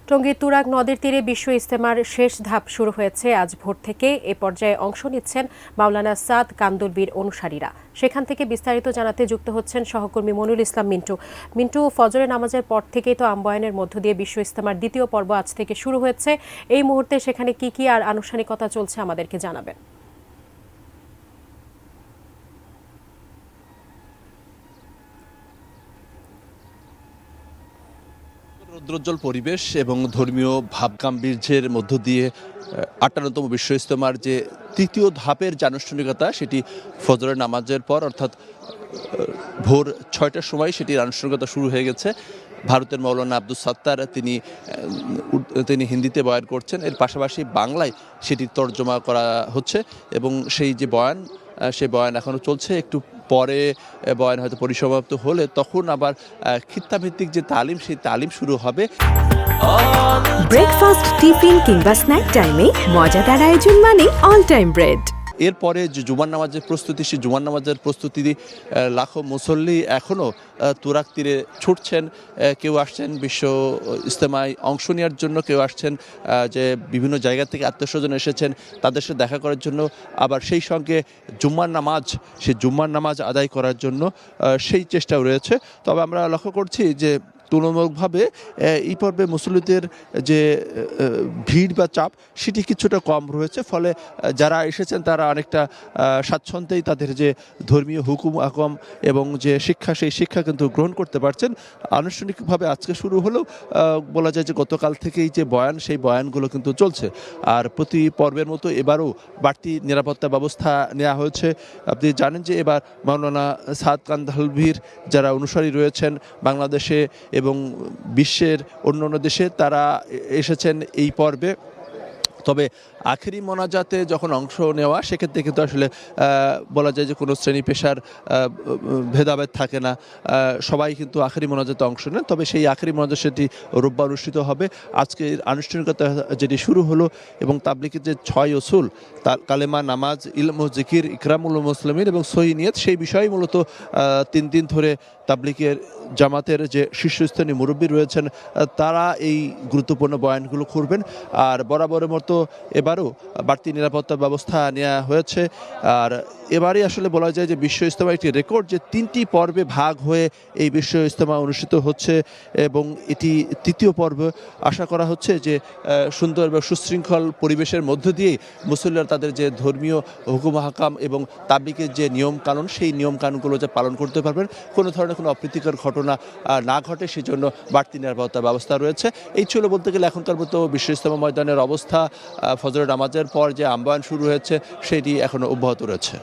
টঙ্গীর তুরাগ নদের তীরে বিশ্ব ইজতেমার শেষ ধাপ শুরু হয়েছে আজ ভোর থেকে। এ পর্যায়ে অংশ নিচ্ছেন মাওলানা সাদ কান্দুলবির অনুসারীরা। সেখান থেকে বিস্তারিত জানাতে যুক্ত হচ্ছেন সহকর্মী মনুল ইসলাম মিন্টু। ফজরের নামাজের পর থেকেই তো আম্বয়ানের মধ্য দিয়ে বিশ্ব ইজতেমার দ্বিতীয় পর্ব আজ থেকে শুরু হয়েছে। এই মুহূর্তে সেখানে কি আর আনুষ্ঠানিকতা চলছে আমাদেরকে জানাবেন। রৌদ্রোজ্জ্বল পরিবেশ এবং ধর্মীয় ভাবগাম্ভীর্যের মধ্য দিয়ে ৫৮তম বিশ্ব ইজতেমার যে তৃতীয় ধাপের যে আনুষ্ঠানিকতা, সেটি ফজরের নামাজের পর অর্থাৎ ভোর ৬টার সময় সেটির আনুষ্ঠানিকতা শুরু হয়ে গেছে। ভারতের মৌলানা আব্দুস সাত্তার তিনি হিন্দিতে বয়ান করছেন, এর পাশাপাশি বাংলায় সেটির তর্জমা করা হচ্ছে এবং সেই যে বয়ান, সেই বয়ান এখনও চলছে। একটু পরে বয়ান হয়তো পরিসমাপ্ত হলে তখন আবার খিত্তাভিত্তিক যে তালিম, সেই তালিম শুরু হবে। ব্রেকফাস্ট, টিফিন কিংবা স্ন্যাক টাইমে মজাদার আয়োজন মানে অল টাইম ব্রেড। এরপরে যে জুমার নামাজের প্রস্তুতি, সেই জুমার নামাজের প্রস্তুতি লাখো মুসল্লি এখনও তুরাগ তীরে ছুটছেন। কেউ আসছেন বিশ্ব ইজতেমায় অংশ নেওয়ার জন্য, কেউ আসছেন যে বিভিন্ন জায়গা থেকে আত্মীয়স্বজন এসেছেন তাদের সাথে দেখা করার জন্য, আবার সেই সঙ্গে জুম্মার নামাজ আদায় করার জন্য সেই চেষ্টাও রয়েছে। তবে আমরা লক্ষ্য করছি যে তুলনামূলকভাবে এই পর্বে মুসল্লিদের যে ভিড় বা চাপ সেটি কিছুটা কম রয়েছে। ফলে যারা এসেছেন তারা অনেকটা স্বাচ্ছন্দ্যেই তাদের যে ধর্মীয় হুকুম আকম এবং যে শিক্ষা, সেই শিক্ষা কিন্তু গ্রহণ করতে পারছেন। আনুষ্ঠানিকভাবে আজকে শুরু হলেও বলা যায় যে গতকাল থেকেই যে বয়ান, সেই বয়ানগুলো কিন্তু চলছে। আর প্রতি পর্বের মতো এবারও বাড়তি নিরাপত্তা ব্যবস্থা নেওয়া হয়েছে। আপনি জানেন যে এবার মাওলানা সাদ কান্দুলবির যারা অনুসারী রয়েছেন বাংলাদেশে এবং বিশ্বের অন্যান্য দেশে, তারা এসেছেন এই পর্বে। তবে আখেরি মোনাজাতে যখন অংশ নেওয়া, সেক্ষেত্রে কিন্তু আসলে বলা যায় যে কোনো শ্রেণী পেশার ভেদাভেদ থাকে না, সবাই কিন্তু আখেরি মোনাজাতে অংশ নেন। তবে সেই আখেরি মোনাজাত সেটি রোববার অনুষ্ঠিত হবে। আজকে আনুষ্ঠানিকতা যেটি শুরু হলো এবং তাবলিগের যে ৬ উসুল, কালেমা, নামাজ, ইলম ও জিকির, ইকরামুল মুসলিমিন এবং সহি নিয়ত, সেই বিষয়ে মূলত ৩ দিন ধরে তাবলিগের জামাতের যে শীর্ষস্থানীয় মুরব্বী রয়েছেন তারা এই গুরুত্বপূর্ণ বয়ানগুলো করবেন। আর বরাবরের মতো এবারও বাড়তি নিরাপত্তা ব্যবস্থা নেওয়া হয়েছে। আর এবারে আসলে বলা যায় যে বিশ্ব ইজতেমা একটি রেকর্ড, যে ৩টি পর্বে ভাগ হয়ে এই বিশ্ব ইজতেমা অনুষ্ঠিত হচ্ছে এবং এটি তৃতীয় পর্ব। আশা করা হচ্ছে যে সুন্দর এবং সুশৃঙ্খল পরিবেশের মধ্য দিয়ে মুসল্লিরা তাদের যে ধর্মীয় হুকুম হাকাম এবং তাবলিগের যে নিয়মকানুন, সেই নিয়মকানুনগুলো যে পালন করতে পারবেন, কোনো ধরনের কোনো অপ্রীতিকর ঘটনা না ঘটে, সেজন্য বাড়তি নিরাপত্তা ব্যবস্থা রয়েছে। এই ছিল বলতে গেলে এখনকার মতো বিশ্ব ইজতেমা ময়দানের অবস্থা। ফজরের নামাজের পর যে আম্বয়ান শুরু হয়েছে সেটি এখনও অব্যাহত রয়েছে।